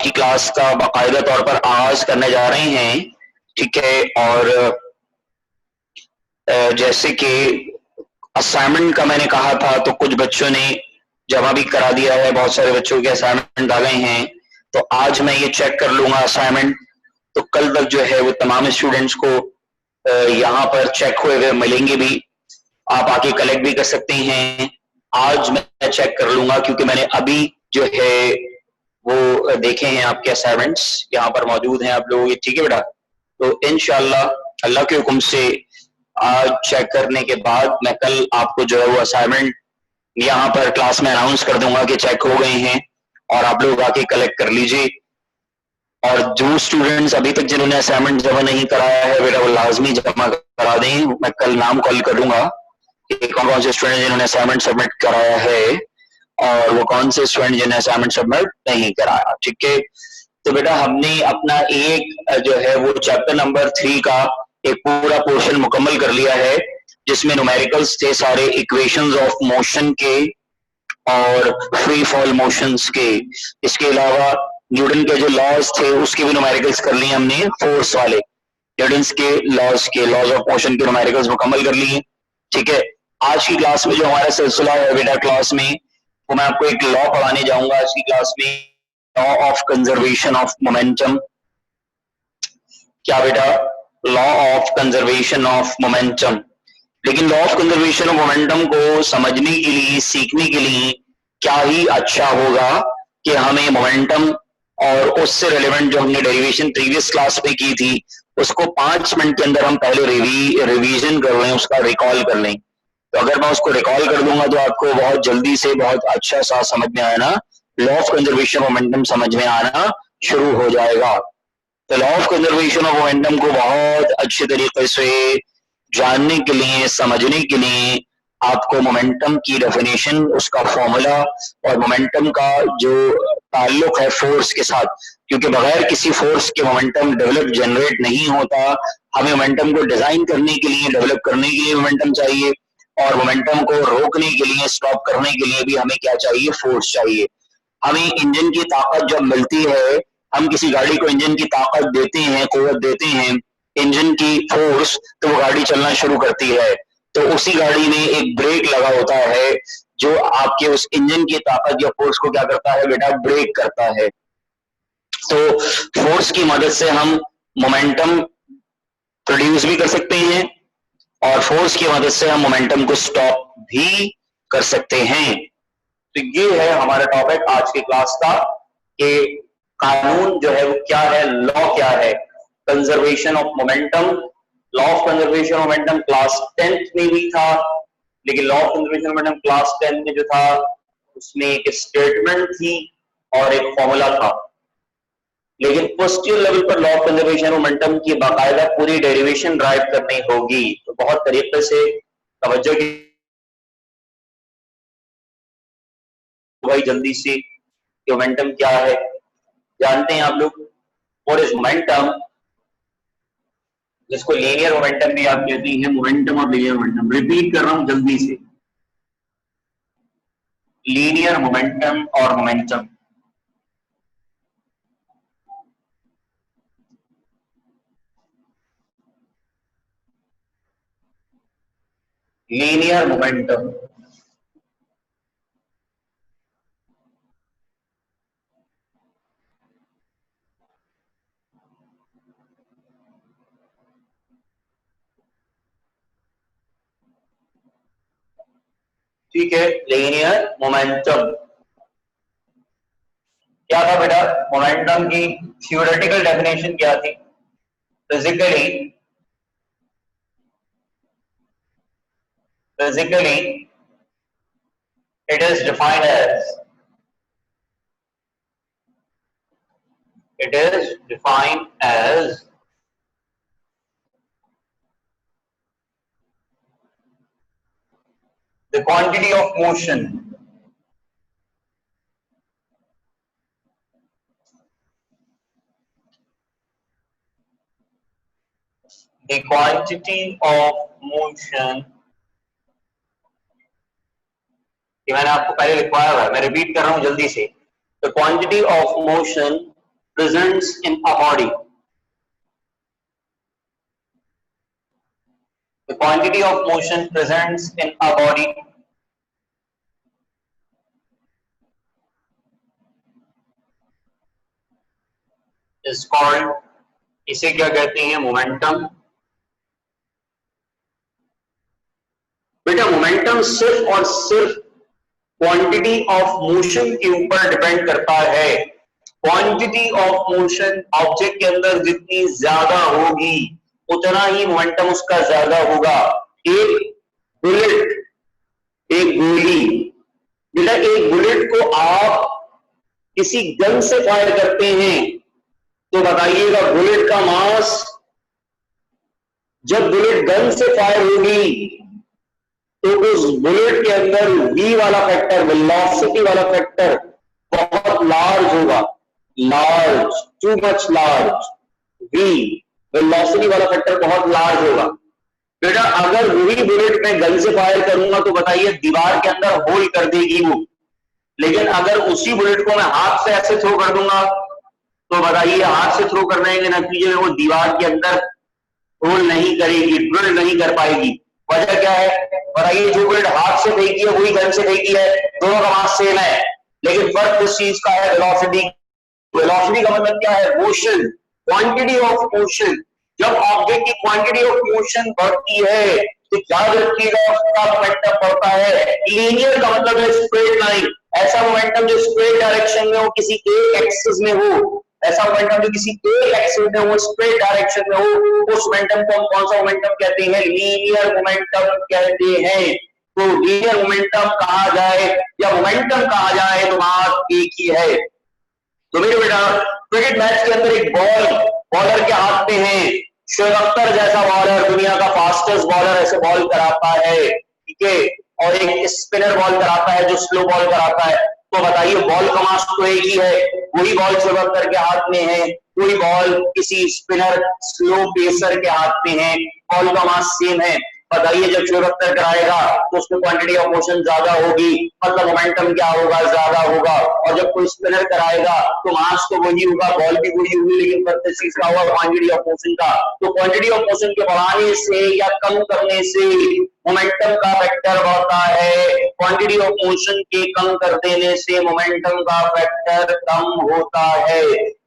की क्लास का बाकायदा तौर पर आगाज करने जा रहे हैं। ठीक है, और जैसे कि असाइनमेंट का मैंने कहा था तो कुछ बच्चों ने जमा भी करा दिया है, बहुत सारे बच्चों के असाइनमेंट आ गए हैं। तो आज मैं ये चेक कर लूंगा असाइनमेंट, तो कल तक जो है वो तमाम स्टूडेंट्स को यहाँ पर चेक हुए हुए मिलेंगे भी, आप आके कलेक्ट भी कर सकते हैं। आज मैं चेक कर लूंगा क्योंकि मैंने अभी जो है वो देखे हैं, आपके असाइनमेंट्स यहाँ पर मौजूद हैं आप लोगों के। ठीक है बेटा, तो इंशाल्लाह अल्लाह के हुक्म से आज चेक करने के बाद मैं कल आपको जो है वो असाइनमेंट यहाँ पर क्लास में अनाउंस कर दूंगा कि चेक हो गए हैं, और आप लोग आके कलेक्ट कर लीजिए। और जो स्टूडेंट्स अभी तक जिन्होंने असाइनमेंट जमा नहीं कराया है बेटा, वो लाजमी जमा करा दें। मैं कल नाम कॉल करूंगा कि कौन कौन से स्टूडेंट जिन्होंने असाइनमेंट सबमिट कराया है और वो कौन से स्टूडेंट जिन्होंने असाइनमेंट सबमिट नहीं कराया। ठीक है, तो बेटा हमने अपना एक जो है वो चैप्टर नंबर 3 का एक पूरा पोर्शन मुकम्मल कर लिया है, जिसमें न्यूमेरिकल्स थे सारे इक्वेशंस ऑफ मोशन के और फ्री फॉल मोशंस के। इसके अलावा न्यूटन के जो लॉज थे उसके भी न्यूमेरिकल्स कर लिए हमने, फोर्स वाले न्यूटन के लॉज ऑफ मोशन के न्यूमेरिकल्स मुकम्मल कर लिए। ठीक है, आज की क्लास में जो हमारा सिलसिला है बेटा क्लास में, वो मैं आपको एक लॉ पढ़ाने जाऊंगा आज की क्लास में, law of conservation of momentum. क्या बेटा? Law of conservation of momentum. लेकिन law of conservation of momentum को समझने के लिए, सीखने के लिए क्या ही अच्छा होगा कि हमें मोमेंटम और उससे रिलेवेंट जो हमने डेरिवेशन प्रीवियस क्लास में की थी उसको 5 मिनट के अंदर हम पहले रिवीजन कर लें, उसका रिकॉल कर लें। तो अगर मैं उसको रिकॉल कर दूंगा तो आपको बहुत जल्दी से बहुत अच्छा सा समझ में आना, law of conservation of momentum समझ में आना शुरू हो जाएगा। तो law of conservation of momentum को बहुत अच्छे तरीके से जानने के लिए, समझने के लिए आपको मोमेंटम की डेफिनेशन, उसका फॉर्मूला और मोमेंटम का जो ताल्लुक है फोर्स के साथ, क्योंकि बगैर किसी फोर्स के मोमेंटम डेवलप जनरेट नहीं होता। हमें मोमेंटम को डिजाइन करने के लिए, डेवलप करने के लिए मोमेंटम चाहिए, और मोमेंटम को रोकने के लिए, स्टॉप करने के लिए भी हमें क्या चाहिए? फोर्स चाहिए। हमें इंजन की ताकत जब मिलती है, हम किसी गाड़ी को इंजन की ताकत देते हैं, कुव्वत देते हैं, इंजन की फोर्स, तो वो गाड़ी चलना शुरू करती है। तो उसी गाड़ी में एक ब्रेक लगा होता है जो आपके उस इंजन की ताकत या फोर्स को क्या करता है बेटा? ब्रेक करता है। तो फोर्स की मदद से हम मोमेंटम प्रोड्यूस भी कर सकते हैं और फोर्स की मदद से हम मोमेंटम को स्टॉप भी कर सकते हैं। तो ये है हमारा टॉपिक आज की क्लास का कि कानून जो है वो क्या है, लॉ क्या है, conservation of momentum. Law of conservation of momentum class 10th में भी था, लेकिन law of conservation of momentum class 10 में जो था उसमें एक स्टेटमेंट थी और एक फॉर्मूला था, लेकिन फर्स्ट ईयर लेवल पर law of conservation of momentum की बाकायदा पूरी डेरिवेशन ड्राइव करनी होगी। तो बहुत तरीके से तवज्जो की भाई, जल्दी से मोमेंटम क्या है जानते हैं आप लोग? और इस मोमेंटम, जिसको लीनियर मोमेंटम भी आप कहते हैं, मोमेंटम और लीनियर मोमेंटम, रिपीट कर रहा हूं जल्दी से, लीनियर मोमेंटम और मोमेंटम। लीनियर मोमेंटम ठीक है, लीनियर मोमेंटम क्या था बेटा? मोमेंटम की थ्योरेटिकल डेफिनेशन क्या थी? Physically it is defined as it is defined as the quantity of motion the quantity of motion ये मैंने आपको पहले लिखवाया हुआ है, मैं रिपीट कर रहा हूं जल्दी से। The quantity of motion presents in a body. The quantity of motion presents in a body is called, इसे क्या कहते हैं, मोमेंटम। बेटा मोमेंटम सिर्फ और सिर्फ क्वांटिटी ऑफ मोशन के ऊपर डिपेंड करता है। क्वांटिटी ऑफ मोशन ऑब्जेक्ट के अंदर जितनी ज्यादा होगी उतना ही मोमेंटम उसका ज्यादा होगा। एक बुलेट, एक गोली, बेटा एक बुलेट को आप किसी गन से फायर करते हैं तो बताइएगा बुलेट का मास, जब बुलेट गन से फायर होगी तो उस बुलेट के अंदर v वाला फैक्टर, वेलोसिटी वाला फैक्टर बहुत लार्ज होगा, large, too much large. v velocity वाला फैक्टर बहुत लार्ज होगा। बेटा अगर वही बुलेट में गन से फायर करूंगा तो बताइए दीवार के अंदर होल कर देगी वो, लेकिन अगर उसी बुलेट को मैं हाथ से ऐसे थ्रो कर दूंगा तो बताइए हाथ से थ्रो करने के नतीजे में वो दीवार के अंदर होल नहीं करेगी, ड्रिल नहीं कर पाएगी। वजह क्या है बताइए? जो बुलेट हाथ से फेंकी है वही गन से फेंकी है, दोनों का मास सेम है, लेकिन फर्क इस चीज का है वेलोसिटी। वेलोसिटी का मतलब क्या है? Motion, quantity of motion. जब ऑब्जेक्ट की क्वांटिटी ऑफ मोशन बढ़ती है तो याद रखिएगा उसका मोमेंटम बढ़ता है। लीनियर का मतलब है स्ट्रेट लाइन, ऐसा मोमेंटम जो स्ट्रेट डायरेक्शन में हो, किसी एक एक्सिस में हो, ऐसा मोमेंटम जो किसी एक एक्सिस में हो, स्ट्रेट डायरेक्शन में हो, उस मोमेंटम को हम कौन सा मोमेंटम कहते हैं? लीनियर मोमेंटम कहते हैं। तो लीनियर मोमेंटम कहा जाए या मोमेंटम कहा जाए तो बात एक ही है। तो मेरे बेटा क्रिकेट मैच के अंदर एक बॉलर के हाथ में है, शोएब अख्तर जैसा बॉलर, दुनिया का फास्टेस्ट बॉलर ऐसे बॉल कराता है, ठीक है, और एक स्पिनर बॉल कराता है जो स्लो बॉल कराता है। तो बताइए बॉल का मास तो एक ही है, वही बॉल शोएब अख्तर के हाथ में है, कोई बॉल किसी स्पिनर स्लो पेसर के हाथ में है, बॉल का मास सेम है। बताइए जब शोएब अख्तर कराएगा तो उसमें क्वांटिटी ऑफ मोशन ज्यादा होगी, मतलब मोमेंटम क्या होगा? ज्यादा होगा। और जब कोई स्पिनर कराएगा तो मास तो वही होगा, बॉल भी वही होगी, लेकिन फर्क इस चीज का होगा क्वांटिटी ऑफ मोशन का। तो क्वांटिटी ऑफ मोशन के बढ़ाने से या कम करने से मोमेंटम का फैक्टर बढ़ता है, क्वांटिटी ऑफ मोशन के कम कर देने से मोमेंटम का फैक्टर कम होता है।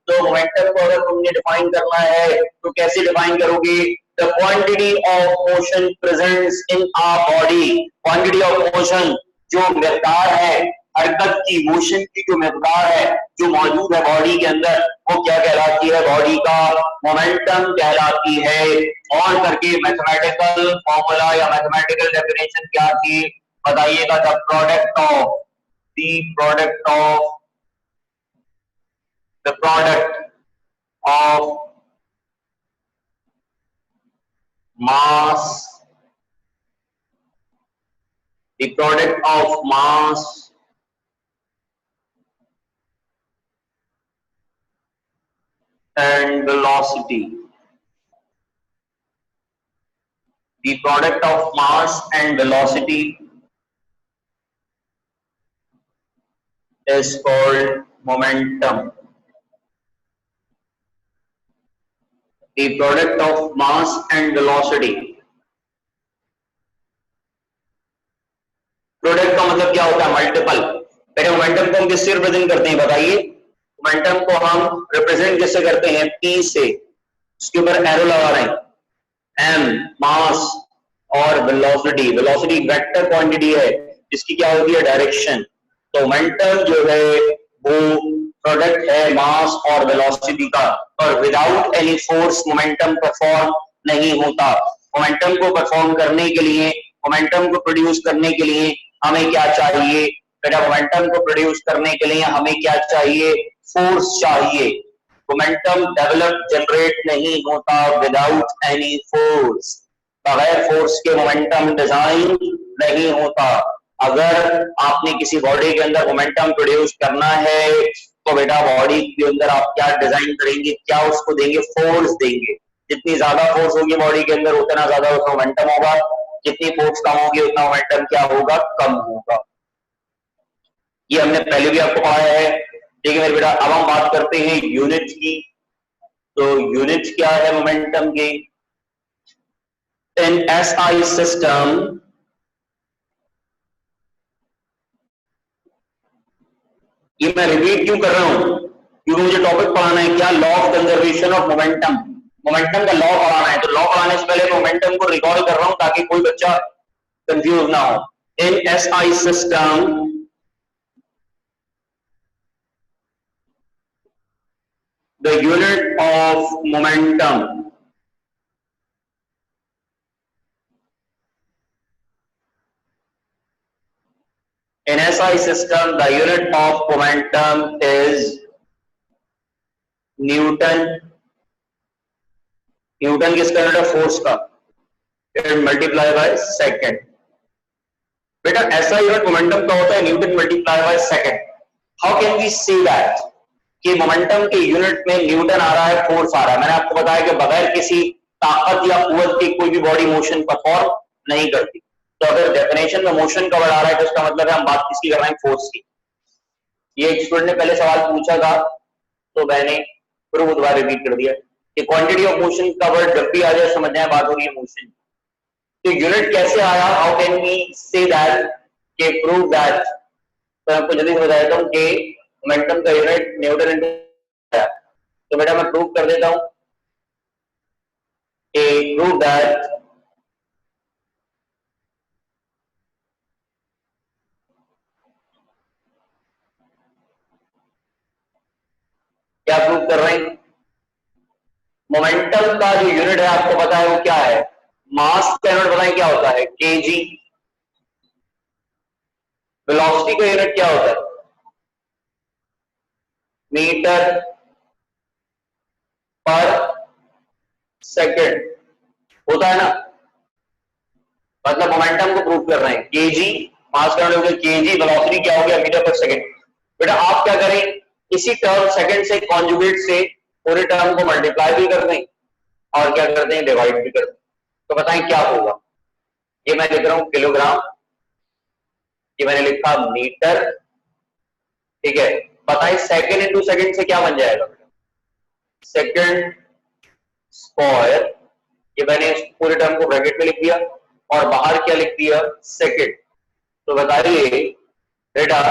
तो मोमेंटम को अगर तुमने डिफाइन करना है तो कैसे डिफाइन करोगे? The quantity of motion present in our body, quantity of motion जो मिकदार है हरकत की, मोशन की जो मिकदार है जो मौजूद है बॉडी के अंदर, वो क्या कहलाती है? बॉडी का मोमेंटम कहलाती है। और करके मैथमेटिकल फॉर्मूला या मैथमेटिकल डेफिनेशन क्या थी बताइएगा? The product of mass, the product of mass and velocity, the product of mass and velocity is called momentum. The product of mass and velocity, product का मतलब क्या होता है? मल्टीपल। बेटे मोमेंटम को हम किससे रिप्रेजेंट करते हैं बताइए? मोमेंटम को हम रिप्रेजेंट किससे करते हैं? P से, उसके ऊपर एरो लगा रहे हैं, M मास और वेलोसिटी, वेलोसिटी वेक्टर क्वांटिटी है जिसकी क्या होती है? डायरेक्शन। तो मोमेंटम जो है वो प्रोडक्ट है मास और वेलोसिटी का, और without any force momentum perform नहीं होता। मोमेंटम को परफॉर्म करने के लिए, मोमेंटम को प्रोड्यूस करने के लिए हमें क्या चाहिए? बेटा मोमेंटम को प्रोड्यूस करने के लिए हमें क्या चाहिए? फोर्स चाहिए। मोमेंटम डेवलप जनरेट नहीं होता विदाउट एनी फोर्स, बगैर फोर्स के मोमेंटम डिजाइन नहीं होता। अगर आपने किसी बॉडी के अंदर मोमेंटम प्रोड्यूस करना है तो बेटा बॉडी के अंदर आप क्या डिजाइन करेंगे? क्या उसको देंगे? फोर्स देंगे। जितनी ज्यादा फोर्स होगी बॉडी के अंदर उतना ज्यादा उसका मोमेंटम होगा, जितनी फोर्स कम होगी उतना मोमेंटम क्या होगा? कम होगा। ये हमने पहले भी आपको पढ़ाया है। ठीक है मेरे बेटा। अब हम बात करते हैं यूनिट्स की। तो यूनिट्स क्या है मोमेंटम की? इन एसआई सिस्टम ये मैं रिपीट क्यों कर रहा हूं? क्योंकि मुझे टॉपिक पढ़ाना है क्या, law of conservation of momentum. Momentum का लॉ पढ़ाना है, तो लॉ पढ़ाने से पहले मोमेंटम को रिकॉल कर रहा हूं ताकि कोई बच्चा कंफ्यूज ना हो। In SI system the unit of momentum in SI system, the unit of momentum is Newton. Newton किसका यूनिट है? फोर्स का। Multiply by second. बेटा ऐसा यूनिट मोमेंटम का होता है Newton multiply by second. How can we see that कि momentum के यूनिट में न्यूटन आ रहा है, फोर्स आ रहा है? मैंने आपको बताया कि बगैर किसी ताकत या कुव्वत की कोई भी बॉडी मोशन परफॉर्म नहीं करती। तो अगर डेफिनेशन में मोशन का वर्ड आ रहा है तो इसका मतलब है हम बात किसकी कर रहे हैं? फोर्स की। ये एक स्टूडेंट ने पहले सवाल पूछा था तो मैंने फिर वो दोबारा रिपीट कर दिया कि क्वांटिटी ऑफ मोशन का वर्ड जब भी आ जाए समझ जाए बात हो रही है मोशन। तो यूनिट कैसे आया? How can we say that के प्रूव दैट? तो आपको जल्दी से बता देता हूं कि मोमेंटम का यूनिट न्यूटन इनटू है। तो बेटा मैं प्रूव कर देता हूं कि प्रूव दैट क्या प्रूव कर रहे हैं? मोमेंटम का जो यूनिट है आपको पता है वो क्या है? मास का यूनिट बताएं क्या होता है? केजी। वेलोसिटी का यूनिट क्या होता है? मीटर पर सेकंड होता है ना। मतलब मोमेंटम को प्रूव कर रहे हैं। केजी मास का यूनिट हो गया केजी, वेलोसिटी क्या हो गया? Metre per second. बेटा आप क्या करें, इसी टर्म सेकंड से कॉन्जुगेट से पूरे टर्म को मल्टीप्लाई भी कर दें और क्या करते हैं? डिवाइड भी कर दें। तो बताएं क्या होगा? ये मैं लिख रहा हूं किलोग्राम, ये मैंने लिखा मीटर, ठीक है। बताएं सेकंड इंटू सेकंड से क्या बन जाएगा? सेकंड स्क्वायर, ये मैंने पूरे टर्म को ब्रैकेट में लिख दिया और बाहर क्या लिख दिया? सेकंड। तो बताइए बेटा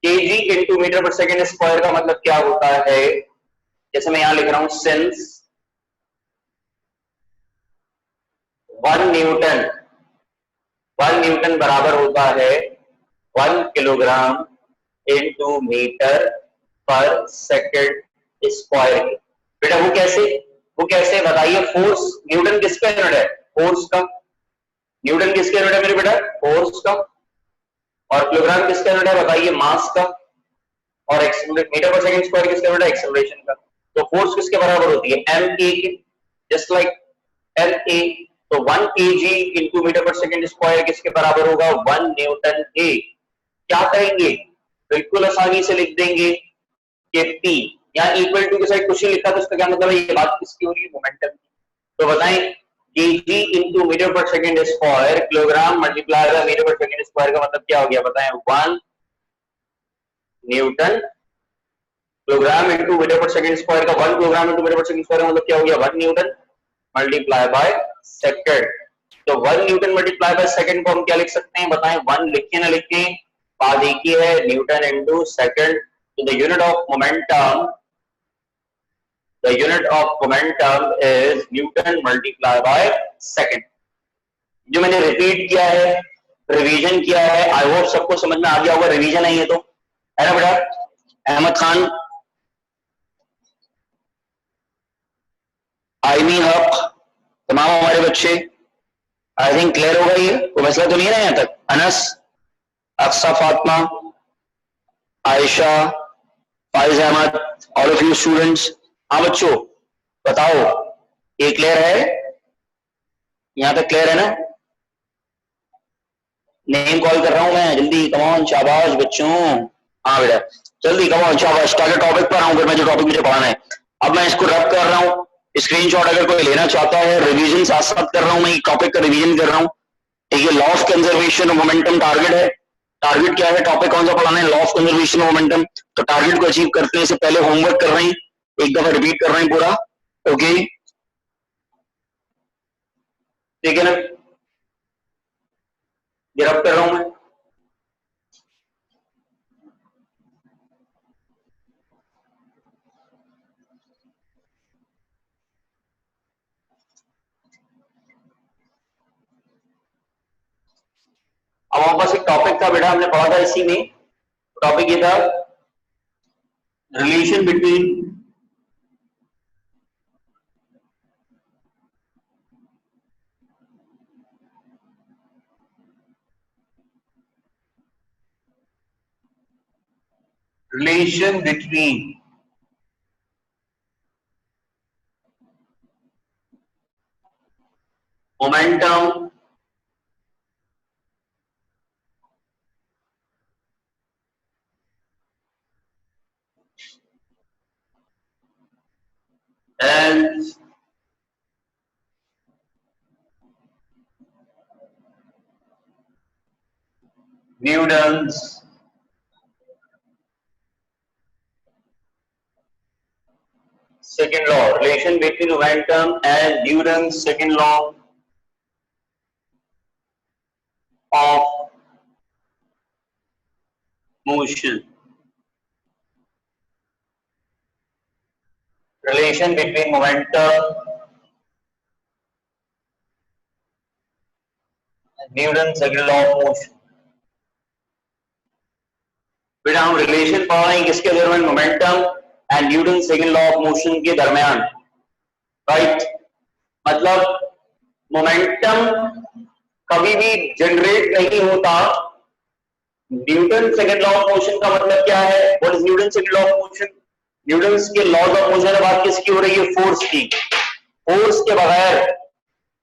KG into metre per second square का मतलब क्या होता है? जैसे मैं यहां लिख रहा हूं सिंस 1 न्यूटन बराबर होता है 1 kilogram into metre per second square के। बेटा वो कैसे? वो कैसे बताइए? फोर्स न्यूटन किसका यूनिट है? फोर्स का। न्यूटन किसका यूनिट है मेरे बेटा? फोर्स का। और किलोग्राम किसका यूनिट है बताइए? मास का। और मीटर पर सेकंड स्क्वायर किसका यूनिट है? एक्सेलरेशन का। तो फोर्स किसके बराबर होती है? एम ए के। Just like m a. तो 1 kg into metre per second square किसके बराबर होगा? 1 न्यूटन ए। क्या करेंगे? बिल्कुल आसानी से लिख देंगे कि P यहाँ इक्वल टू के साथ कुछ ही लिखा तो इसका क्या मतलब है? ये बात किसकी हो रही है? मोमेंटम की। तो बताएं kg into metre per second square, kilogram multiply by metre per second square का मतलब क्या हो गया? बताएं 1 Newton, kilogram into metre per second square का 1 kilogram into metre per second square का मतलब क्या हो गया? 1 न्यूटन मल्टीप्लाई बाय सेकंड। तो 1 न्यूटन मल्टीप्लाई बाय सेकंड को हम क्या लिख सकते हैं? बताएं 1 लिखें ना लिखें? बात एक ही है, न्यूटन इंटू सेकंड। तो the unit of momentum is Newton multiply by second. जो मैंने रिपीट किया है, रिवीजन किया है, आई होप सबको समझ में आ गया होगा। रिवीजन है ये तो, है ना बेटा? अहमद खान, आईमी हक, तमाम हमारे बच्चे, आई थिंक क्लियर होगा। ये कोई मसला तो नहीं है ना यहां तक? Anas, Aqsa, Fatima, Ayesha, Faiz Ahmed, all of you students. हाँ बच्चों बताओ, ये क्लियर है? यहां तक क्लियर है ना? नेम कॉल कर रहा हूं मैं, जल्दी कमॉन, शाबाश बच्चों। हाँ बेटा जल्दी कमॉन, शाबाश। ताकि टॉपिक पर आऊं, फिर मैं जो टॉपिक मुझे पढ़ाना है। अब मैं इसको रब कर रहा हूं, स्क्रीनशॉट अगर कोई लेना चाहता है। रिवीजन साथ साथ कर रहा हूं मैं, टॉपिक का रिवीजन कर रहा हूं। ठीक है, law of conservation of momentum target है। टारगेट क्या है, टॉपिक कौन सा पढ़ाना है, law of conservation of momentum. तो टारगेट को अचीव करने से पहले होमवर्क कर रहे हैं, एक दफा रिपीट कर रहे हैं पूरा। ओके ठीक है ना, ये रब कर रहा हूं मैं। अब हमारे पास एक टॉपिक था बेटा, हमने पढ़ा था इसी में। टॉपिक ये था relation between relation between momentum and Newton's second law, relation between momentum and Newton's second law of motion. Relation between momentum and Newton's second law of motion. बेटा हम रिलेशन पढ़ रहे हैं किसके दरमियान, momentum and Newton second law of motion के दरमियान, right. मतलब मोमेंटम कभी भी जनरेट नहीं होता। Newton second law of motion का मतलब क्या है, what is Newton second law of motion. Newton के लॉज ऑफ मोशन में बात किसकी हो रही है, फोर्स की। फोर्स के बगैर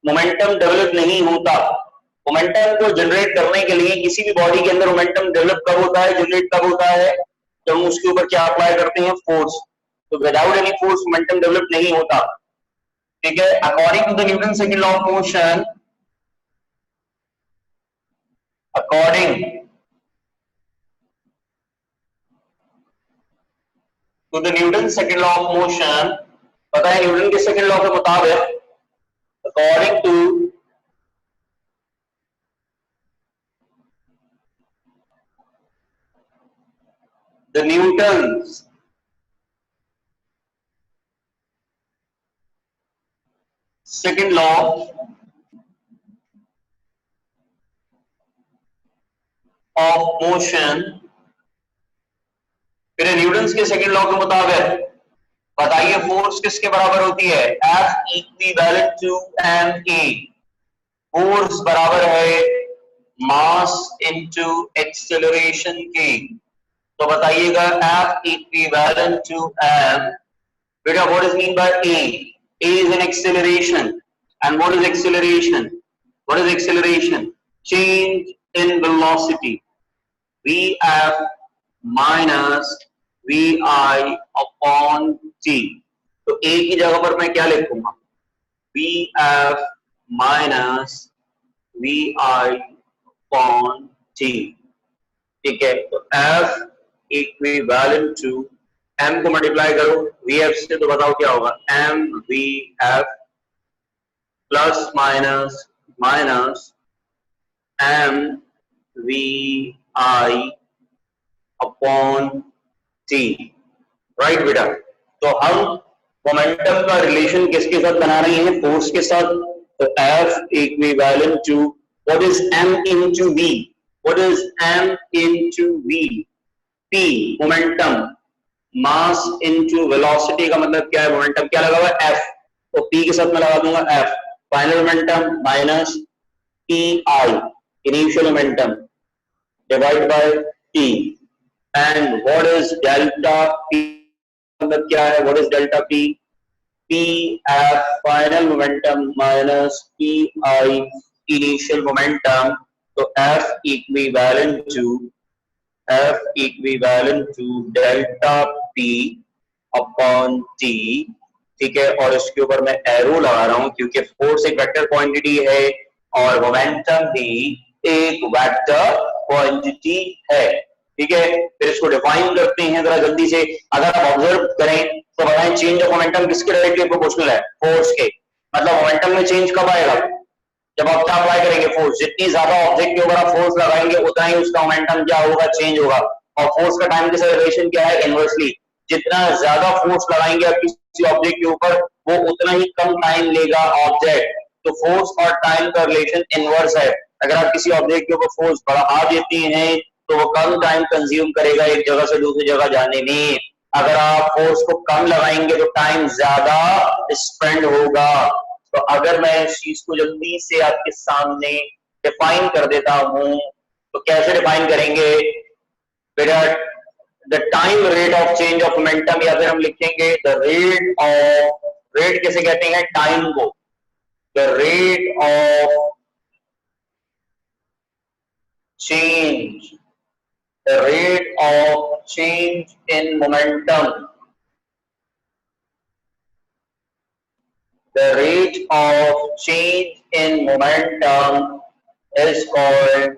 मोमेंटम डेवलप नहीं होता। मोमेंटम को जनरेट करने के लिए किसी भी बॉडी के अंदर मोमेंटम डेवलप कब होता है, जनरेट कब होता है, जब हम उसके ऊपर क्या अप्लाई करते हैं, फोर्स। तो without any force momentum develop नहीं होता, ठीक है। According to the Newton second law of motion, according to the Newton second law of motion, पता है न्यूटन के सेकंड लॉ के मुताबिक, according to the Newton's second law of motion, फिर न्यूटन के सेकंड लॉ के मुताबिक बताइए फोर्स किसके बराबर होती है, F equivalent to ma। Force बराबर है मास इनटू एक्सेलरेशन के। तो बताइएगा F इक्विवेलेंट टू m, बेटा what is mean by a? A is an acceleration, and what is acceleration? What is acceleration? Change in velocity. Vf minus vi upon t। तो a की जगह पर मैं क्या लिखूंगा, Vf minus vi upon t, ठीक है। तो F इक्विवेलेंट टू m को मल्टीप्लाई करो Vf से, तो बताओ क्या होगा, mvf plus minus minus mvi upon t, right बेटा। तो हम मोमेंटम का रिलेशन किसके साथ बना रहे हैं, फोर्स के साथ। तो F equivalent to what is m into v, what is m into v, p momentum, mass into velocity का मतलब क्या है, मोमेंटम क्या लगा हुआ है, f, तो p के साथ मैं लगा दूंगा f, final momentum minus pi initial momentum divide by t, and what is delta p, मतलब क्या है, what is delta p, pf final momentum minus pi initial momentum. तो f equivalent to delta p upon t, ठीक है। और इसके ऊपर मैं एरो लगा रहा हूं क्योंकि फोर्स एक वेक्टर क्वांटिटी है और मोमेंटम भी एक वेक्टर क्वांटिटी है। ठीक है, फिर इसको डिफाइन करते हैं जरा जल्दी से। अगर आप ऑब्जर्व करें तो बताएं चेंज ऑफ मोमेंटम किसके डायरेक्टली प्रोपोर्शनल है? फोर्स के। मतलब मोमेंटम में चेंज कब आएगा? जब आप क्या अप्लाई करेंगे? फोर्स। जितनी ज्यादा ऑब्जेक्ट के ऊपर आप फोर्स लगाएंगे उतना ही उसका मोमेंटम क्या होगा? चेंज होगा। और फोर्स का टाइम के साथ रिलेशन क्या है? इनवर्सली। जितना ज्यादा फोर्स लगाएंगे आप किसी ऑब्जेक्ट के ऊपर वो उतना ही कम टाइम लेगा ऑब्जेक्ट। तो फोर्स और टाइम का रिलेशन इनवर्स है। अगर आप किसी ऑब्जेक्ट के ऊपर फोर्स बढ़ा देते हैं तो वो कम टाइम कंज्यूम करेगा एक जगह से दूसरी जगह जाने में। अगर आप फोर्स को कम लगाएंगे तो टाइम ज्यादा स्पेंड होगा। तो अगर मैं इस चीज को जल्दी से आपके सामने डिफाइन कर देता हूं तो कैसे डिफाइन करेंगे बेटा? The time rate of change of momentum, या फिर हम लिखेंगे द रेट ऑफ, रेट कैसे कहते हैं टाइम को? The rate of change, the rate of change in momentum, the rate of change in momentum is called,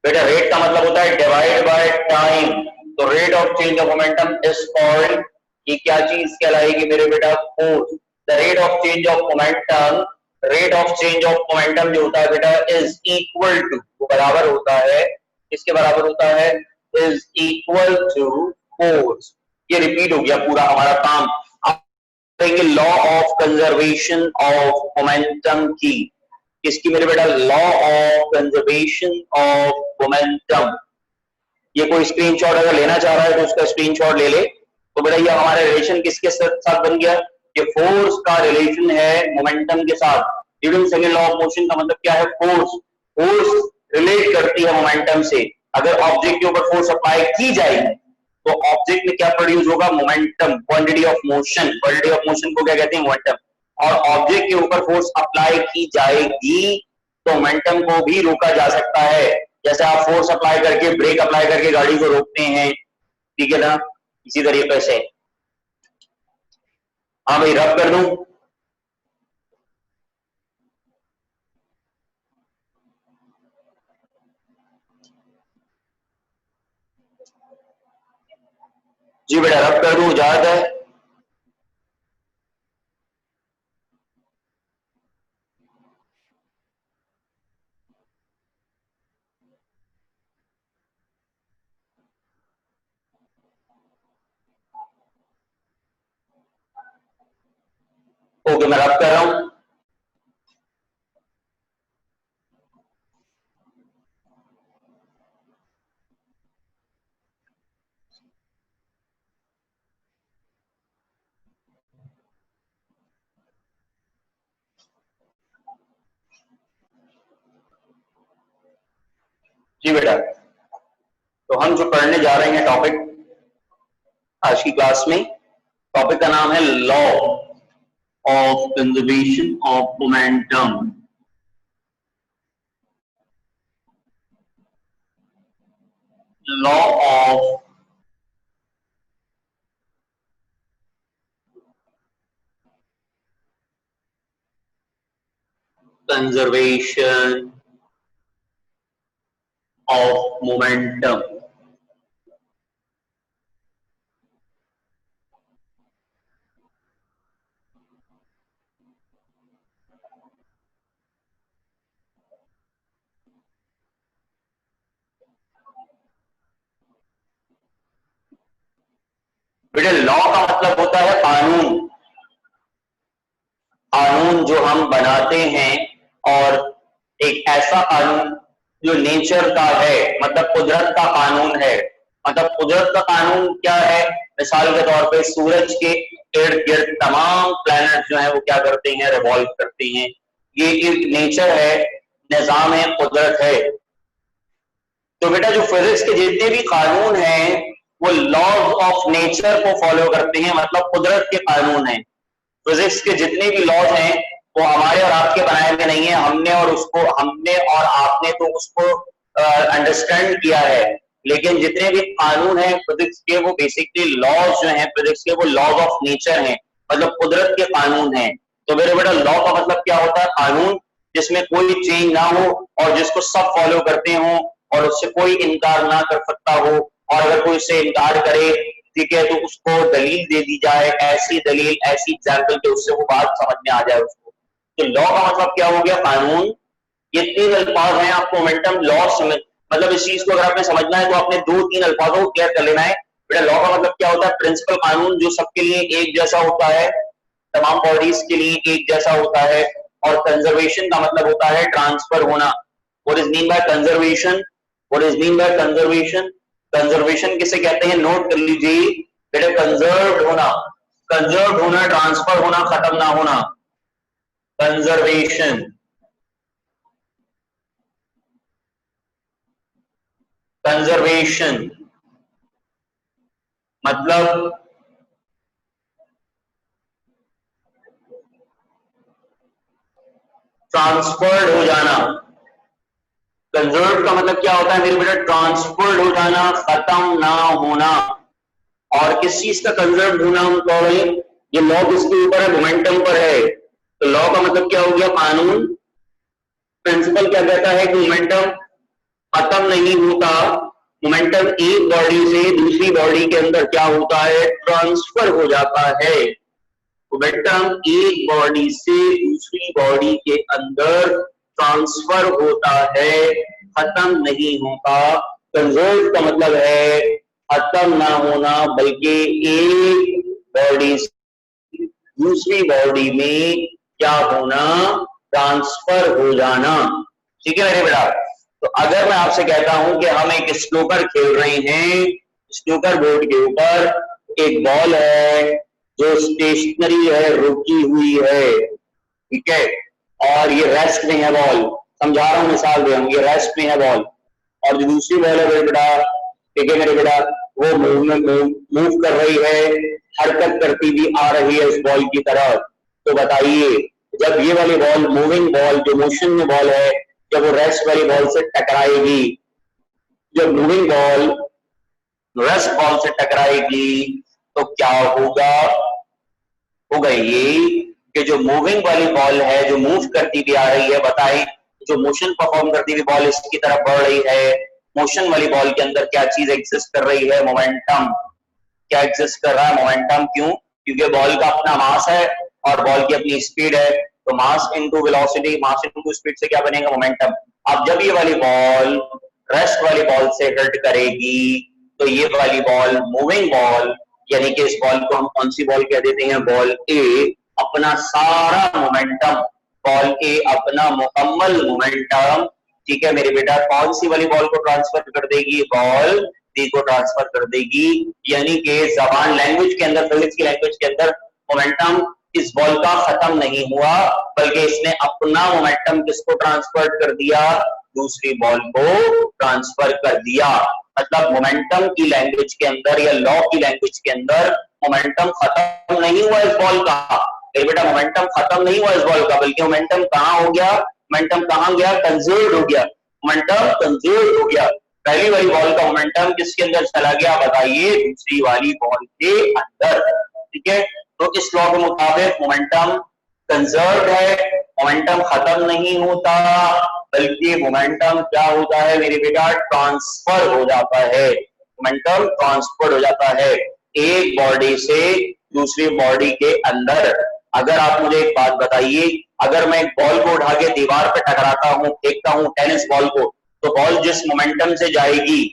बेटा रेट का मतलब होता है डिवाइड बाय टाइम। तो rate of change of momentum is called, ये क्या चीज कहलाएगी मेरे बेटा? Force. The rate of change of momentum, rate of change of momentum जो होता है बेटा इज इक्वल टू, वो बराबर होता है, इसके बराबर होता है, इज इक्वल टू फोर्स। ये रिपीट हो गया पूरा हमारा काम। अब करेंगे law of conservation of momentum की। किसकी मेरे बेटा? Law of conservation of momentum. ये कोई स्क्रीनशॉट अगर लेना चाह रहा है तो उसका स्क्रीनशॉट ले ले। तो बेटा ये हमारा रिलेशन किसके साथ बन गया? ये फोर्स का रिलेशन है मोमेंटम के साथ। Newton second law of motion का मतलब क्या है? फोर्स। फोर्स रिलेट करती है मोमेंटम से। अगर ऑब्जेक्ट के ऊपर फोर्स अप्लाई की जाएगी तो ऑब्जेक्ट में क्या प्रोड्यूस होगा? Momentum, quantity of motion. Quantity of motion को क्या कहते हैं? मोमेंटम। और ऑब्जेक्ट के ऊपर फोर्स अप्लाई की जाएगी तो मोमेंटम को भी रोका जा सकता है। जैसे आप फोर्स अप्लाई करके, ब्रेक अप्लाई करके गाड़ी को रोकते हैं, ठीक है ना? इसी तरीके से। हाँ भाई, रब कर दूं? जी बेटा, रब कर दूं? इजाजत है? ओके, मैं रब कर रहा हूं। जी बेटा, तो हम जो पढ़ने जा रहे हैं टॉपिक आज की क्लास में, टॉपिक का नाम है law of conservation of momentum. Law of conservation of momentum. बेटा लॉ का मतलब होता है कानून। कानून जो हम बनाते हैं, और एक ऐसा कानून जो नेचर का है, मतलब कुदरत का कानून है। मतलब कुदरत का कानून क्या है? मिसाल के तौर पे सूरज के इर्द गिर्द तमाम प्लैनेट जो है वो क्या करते हैं? रिवॉल्व करते हैं। ये एक नेचर है, निजाम है, कुदरत है। तो बेटा जो फिजिक्स के जितने भी कानून हैं वो लॉज ऑफ नेचर को फॉलो करते हैं, मतलब कुदरत के कानून हैं। फिजिक्स के जितने भी लॉज हैं वो हमारे और आपके बनाए हुए नहीं है। हमने और आपने तो उसको अंडरस्टैंड किया है। लेकिन जितने भी कानून हैं फिजिक्स के, वो बेसिकली लॉज जो हैं फिजिक्स के, वो लॉज ऑफ नेचर हैं, मतलब कुदरत के कानून हैं। तो मेरे बेटा लॉ का मतलब क्या होता है? कानून जिसमें कोई चेंज ना हो और जिसको सब फॉलो करते हो। और उससे कोई इनकार ना कर सकता हो, और अगर कोई उससे इनकार करे, ठीक है, तो उसको दलील दे दी जाए, ऐसी दलील, ऐसी एग्जाम्पल कि उससे वो बात समझ में आ जाए उसको। तो लॉ का मतलब क्या हो गया? कानून। ये तीन अल्फाज हैं, आपको मोमेंटम लॉ समझ, मतलब इस चीज को अगर आपने समझना है तो आपने दो तीन अल्फाजों को क्लियर कर लेना है। बेटा लॉ का मतलब क्या होता है? प्रिंसिपल, कानून जो सबके लिए एक जैसा होता है, तमाम बॉडीज के लिए एक जैसा होता है। और कंजर्वेशन का मतलब होता है ट्रांसफर होना। What is mean by conservation? What is mean by conservation? Conservation किसे कहते हैं? नोट कर लीजिए बेटा, कंजर्व होना, कंजर्व होना, ट्रांसफर होना, खत्म ना होना, कंजर्वेशन। कंजर्वेशन मतलब ट्रांसफर्ड हो जाना। कंजर्व का मतलब क्या होता है मेरे बेटा? ट्रांसफर्ड हो जाना, खत्म ना होना। और किस चीज का कंजर्व होना हम कह रहे हैं? ये लॉ किसके ऊपर है? मोमेंटम पर है। तो लॉ का मतलब क्या हो गया? कानून। प्रिंसिपल क्या कहता है कि मोमेंटम खत्म नहीं होता, मोमेंटम एक बॉडी से दूसरी बॉडी के अंदर क्या होता है? ट्रांसफर हो जाता है। मोमेंटम एक बॉडी से दूसरी बॉडी के अंदर ट्रांसफर होता है, खत्म नहीं होता। कंजर्व का मतलब है खत्म ना होना, बल्कि एक बॉडी से दूसरी बॉडी में क्या होना? ट्रांसफर हो जाना। ठीक है मेरे बेटा? तो अगर मैं आपसे कहता हूं कि हम एक स्नूकर खेल रहे हैं, स्नूकर बोर्ड के ऊपर एक बॉल है जो स्टेशनरी है, रुकी हुई है, ठीक है, और ये रेस्ट में है बॉल, समझा रहा हूं, मिसाल दे रहा हूं, ये रेस्ट में है बॉल, और जो दूसरी बॉल है मेरे बेटा, ठीक है मेरे बेटा, वो मूव कर रही है, हरकत करती हुई आ रही है इस बॉल की तरफ। तो बताइए, जब ये वाली बॉल, मूविंग बॉल, जो मोशन में बॉल है, जब वो रेस्ट वाली बॉल से टकराएगी, जब मूविंग बॉल रेस्ट बॉल से टकराएगी, तो क्या होगा? होगा ये कि जो मूविंग वाली बॉल है, जो मूव करती हुई आ रही है, बताएं, जो मोशन परफॉर्म करती हुई बॉल इसकी तरफ बढ़ रही है, मोशन वाली बॉल के अंदर क्या चीज एग्जिस्ट कर रही है? मोमेंटम। क्या एग्जिस्ट कर रहा है? मोमेंटम। क्यों? क्योंकि बॉल का अपना मास है और बॉल की अपनी स्पीड है, तो मास into velocity, mass into speed से क्या बनेगा? मोमेंटम। अब जब ये वाली बॉल रेस्ट वाली बॉल से हिट करेगी, तो ये वाली बॉल, मूविंग बॉल, यानी कि इस बॉल को हम कौन सी बॉल कह देते हैं? बॉल ए, अपना सारा मोमेंटम, बॉल ए अपना मुकम्मल मोमेंटम, ठीक है मेरे बेटा, कौन सी वाली बॉल को ट्रांसफर कर देगी? बॉल डी को ट्रांसफर कर देगी। यानी कि जबान, लैंग्वेज के अंदर, फिजिक्स की लैंग्वेज के अंदर, मोमेंटम इस बॉल का खत्म नहीं हुआ, बल्कि इसने अपना मोमेंटम किसको ट्रांसफर कर दिया? दूसरी बॉल को ट्रांसफर कर दिया। मतलब मोमेंटम की लैंग्वेज के अंदर या लॉ की लैंग्वेज के अंदर मोमेंटम खत्म नहीं हुआ इस बॉल का। बेटा मोमेंटम खत्म नहीं हुआ इस बॉल का, बल्कि मोमेंटम कहां हो गया? मोमेंटम कहां गया? कंजर्व हो गया। मोमेंटम कंजर्व हो गया। पहली वाली बॉल का मोमेंटम किसके अंदर चला गया? बताइए, दूसरी वाली बॉल के अंदर। ठीक है, तो इस लॉ के मुताबिक मोमेंटम कंजर्व है, मोमेंटम खत्म नहीं होता, बल्कि मोमेंटम क्या होता है मेरे बेटा? ट्रांसफर हो जाता है। मोमेंटम ट्रांसफर हो जाता है एक बॉडी से दूसरी बॉडी के अंदर। अगर आप मुझे एक बात बताइए, अगर मैं एक बॉल को उठा के दीवार पे टकराता हूं, फेंकता हूं टेनिस बॉल को, तो बॉल जिस मोमेंटम से जाएगी,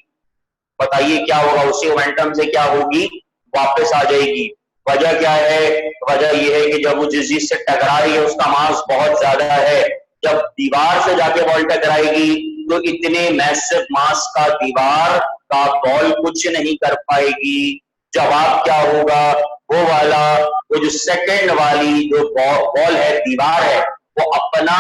बताइए क्या होगा? उसी मोमेंटम से क्या होगी? वापस आ जाएगी। वजह क्या है? वजह यह है कि जब वो जिस चीज से टकरा रही है उसका मास बहुत ज्यादा है, जब दीवार से जाके बॉल टकराएगी तो इतने मैसिव मास का दीवार का बॉल कुछ नहीं कर पाएगी। जवाब क्या होगा? वो वाला, वो जो सेकंड वाली जो बॉल है, दीवार है, वो अपना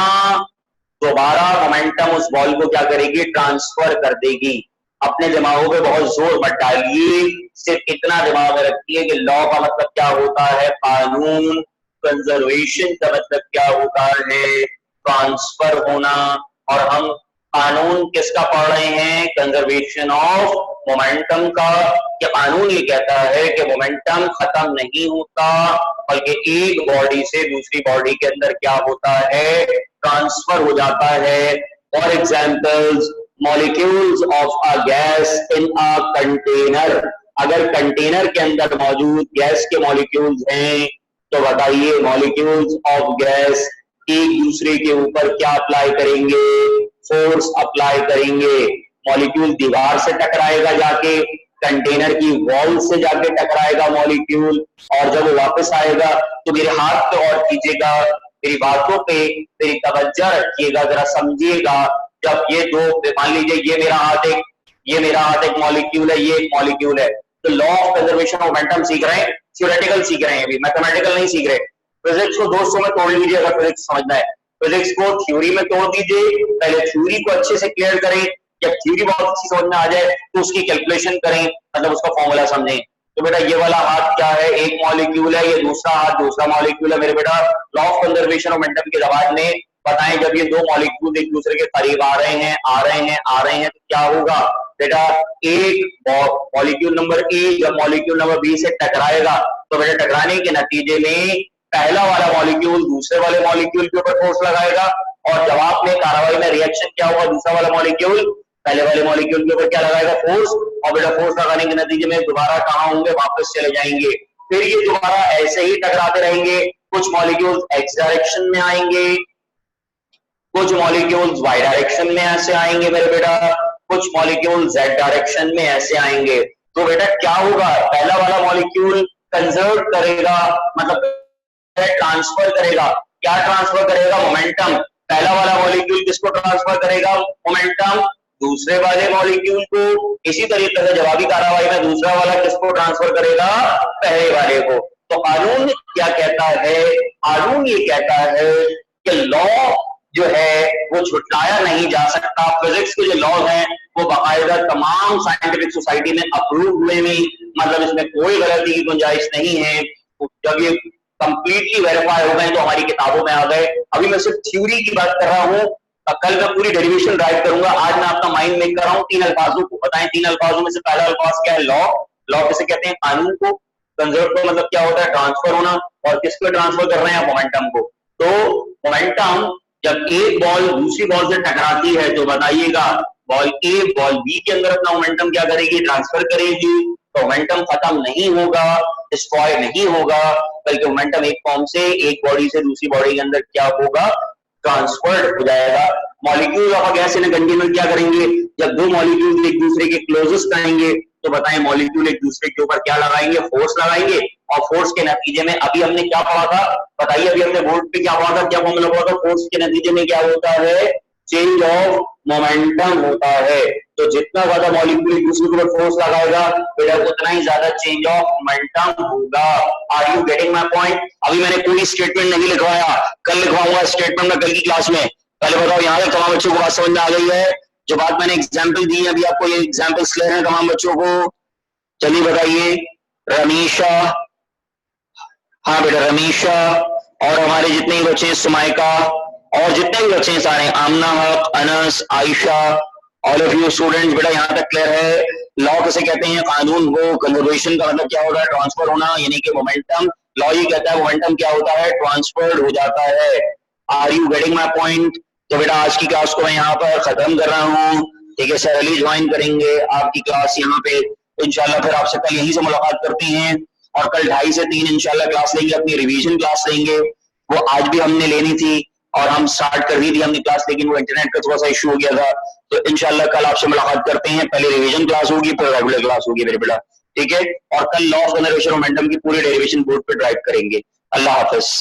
दोबारा मोमेंटम उस बॉल को क्या करेगी? ट्रांसफर कर देगी। अपने दिमागों पे बहुत जोर मत डालिए, सिर्फ इतना दिमाग में रखिए कि लॉ का मतलब क्या होता है? कानून। कंजर्वेशन का मतलब क्या होता है? ट्रांसफर होना। और हम कानून किसका पढ़ रहे हैं? कंजर्वेशन ऑफ मोमेंटम का। कि कानून ये कहता है कि मोमेंटम खत्म नहीं होता, बल्कि एक बॉडी से दूसरी बॉडी के अंदर क्या होता है? ट्रांसफर हो जाता है। For examples, molecules of a gas in a container, अगर कंटेनर के अंदर मौजूद गैस के मॉलिक्यूल्स हैं तो बताइए मॉलिक्यूल्स ऑफ गैस एक दूसरे के ऊपर क्या अप्लाई करेंगे, फोर्स अप्लाई करेंगे। मॉलिक्यूल दीवार से टकराएगा जाके, कंटेनर की वॉल से जाके टकराएगा मॉलिक्यूल, और जब वो वापस आएगा तो मेरे हाथ पे और कीजिएगा, मेरी बातों पे मेरी तवज्जो रखिएगा, जरा समझिएगा। जब ये दो, मान लीजिए ये मेरा हाथ एक मॉलिक्यूल है, ये एक मॉलिक्यूल है, तो law of conservation of momentum सीख रहे हैं, थ्योरेटिकल सीख रहे हैं, अभी मैथमेटिकल नहीं सीख रहे। फिजिक्स को दोस्तों में तोड़ लीजिए, अगर फिजिक्स समझना है फिजिक्स को थ्योरी में तोड़ दीजिए, पहले थ्योरी को अच्छे से क्लियर करें, जब थ्योरी बहुत अच्छी समझ में आ जाए तो उसकी कैलकुलेशन करें, मतलब उसका फॉर्मूला समझें। तो बेटा ये वाला हाथ क्या है, एक मॉलिक्यूल है, ये दूसरा हाथ दूसरा मॉलिक्यूल है मेरे बेटा। Law of conservation of momentum के जवाब में बताएं, जब ये दो मॉलिक्यूल एक दूसरे के करीब आ रहे हैं तो क्या होगा बेटा, एक मॉलिक्यूल नंबर ए जब मॉलिक्यूल नंबर बी से टकराएगा तो बेटा टकराने के नतीजे में पहला वाला मॉलिक्यूल दूसरे वाले मॉलिक्यूल के ऊपर फोर्स लगाएगा, और जवाब में कार्रवाई में रिएक्शन क्या होगा, दूसरा वाला मॉलिक्यूल पहले वाले मॉलिक्यूल के ऊपर क्या लगाएगा, फोर्स, और बेटा फोर्स लगाने के नतीजे में दोबारा कहां होंगे, वापस चले जाएंगे। फिर ये दोबारा ऐसे ही टकराते रहेंगे, कुछ मॉलिक्यूल्स एक्स डायरेक्शन में आएंगे, कुछ मॉलिक्यूल्स वाई डायरेक्शन में ऐसे आएंगे मेरे बेटा, कुछ मॉलिक्यूल जेड डायरेक्शन में ऐसे आएंगे। तो बेटा क्या होगा, पहला वाला मॉलिक्यूल कंजर्व करेगा, मतलब ट्रांसफर करेगा, क्या ट्रांसफर करेगा, मोमेंटम। पहला वाला मॉलिक्यूल किसको ट्रांसफर करेगा, मोमेंटम, दूसरे वाले मॉलिक्यूल को। इसी तरीके से जवाबी कार्रवाई में दूसरा वाला किसको ट्रांसफर करेगा, पहले वाले को। तो कानून क्या कहता है, कानून ये कहता है कि लॉ जो है वो छुटलाया नहीं जा सकता। फिजिक्स के जो लॉ हैं वो बाकायदा तमाम साइंटिफिक सोसाइटी में अप्रूव हुए हैं, मतलब इसमें कोई गलती की गुंजाइश नहीं है। जब ये कंप्लीटली वेरीफाई हो गए तो हमारी किताबों में आ गए। अभी मैं सिर्फ थ्योरी की बात कर रहा हूँ, कल मैं पूरी डेरिवेशन ड्राइव करूंगा। आज मैं आपका माइंड मेक कर रहा हूँ, तीन अल्फाजों को बताएं। तीन अल्फाजों में से पहला अल्फाज क्या है, लॉ। लॉ किसे कहते हैं, कानून को। कंजर्व को मतलब क्या होता है, ट्रांसफर होना, और किसको ट्रांसफर कर रहे हैं, मोमेंटम को। तो मोमेंटम जब एक बॉल दूसरी बॉल से टकराती है तो बताइएगा बॉल ए बॉल बी के अंदर अपना मोमेंटम क्या करेगी, ट्रांसफर करेगी। तो मोमेंटम खत्म नहीं होगा, डिस्ट्रॉय नहीं होगा, बल्कि मोमेंटम एक फॉर्म से एक बॉडी से दूसरी बॉडी के अंदर क्या होगा, ट्रांसफर्ड हो जाएगा। Molecule of gas in container क्या करेंगे, जब दो मॉलिक्यूल एक दूसरे के क्लोजेस्ट आएंगे तो बताएं मॉलिक्यूल एक दूसरे के ऊपर क्या लगाएंगे, फोर्स लगाएंगे, और फोर्स के नतीजे में अभी हमने क्या पढ़ा था, बताइए अभी हमने बोर्ड पे क्या पढ़ा था, क्या फॉर्मूला पढ़ा था, फोर्स के नतीजे में क्या होता है, चेंज ऑफ मोमेंटम होता है। तो जितना ज्यादा मॉलिक्यूल एक दूसरे के ऊपर फोर्स लगाएगा बेटा उतना ही ज्यादा चेंज ऑफ मोमेंटम होगा। Are you getting my point. अभी मैंने कोई स्टेटमेंट नहीं लिखवाया, कल लिखवाऊंगा स्टेटमेंट में कल की क्लास में। पहले बताओ यहाँ तक तमाम बच्चों को बात समझ में आ गई है, जो बात मैंने एग्जाम्पल दी है अभी आपको, ये एग्जाम्पल्स क्लियर है तमाम बच्चों को। चलिए बताइए, रमीशा, हाँ बेटा रमीशा, और हमारे जितने भी बच्चे हैं, सुमाइका, और जितने भी बच्चे हैं सारे, आमना हक, Anas, Ayesha, all of you students, बेटा यहाँ तक क्लियर है। लॉ किसे कहते हैं, कानून को। कंजर्वेशन का मतलब क्या होता है, ट्रांसफर होना, यानी कि मोमेंटम। लॉ ये कहता है मोमेंटम क्या होता है, ट्रांसफर्ड हो जाता है। Are you getting my point. तो बेटा आज की क्लास को मैं यहाँ पर खत्म कर रहा हूँ, ठीक है। सर अली ज्वाइन करेंगे आपकी क्लास यहाँ पे इंशाल्लाह। फिर आपसे कल यहीं से मुलाकात करते हैं, और कल 2:30 से 3 इंशाल्लाह क्लास लेंगे, अपनी रिवीजन क्लास लेंगे। वो आज भी हमने लेनी थी और हम स्टार्ट कर दी थी हमने क्लास, लेकिन वो इंटरनेट का थोड़ा सा इशू हो गया था। तो इंशाल्लाह कल आपसे मुलाकात करते हैं, पहले रिवीजन क्लास होगी फिर रेगुलर क्लास होगी मेरे बेटा, ठीक है। और कल लॉ ऑफ जनरेशन मोमेंटम की पूरी डेरिवेशन बोर्ड पे ड्राइव करेंगे। अल्लाह हाफिज।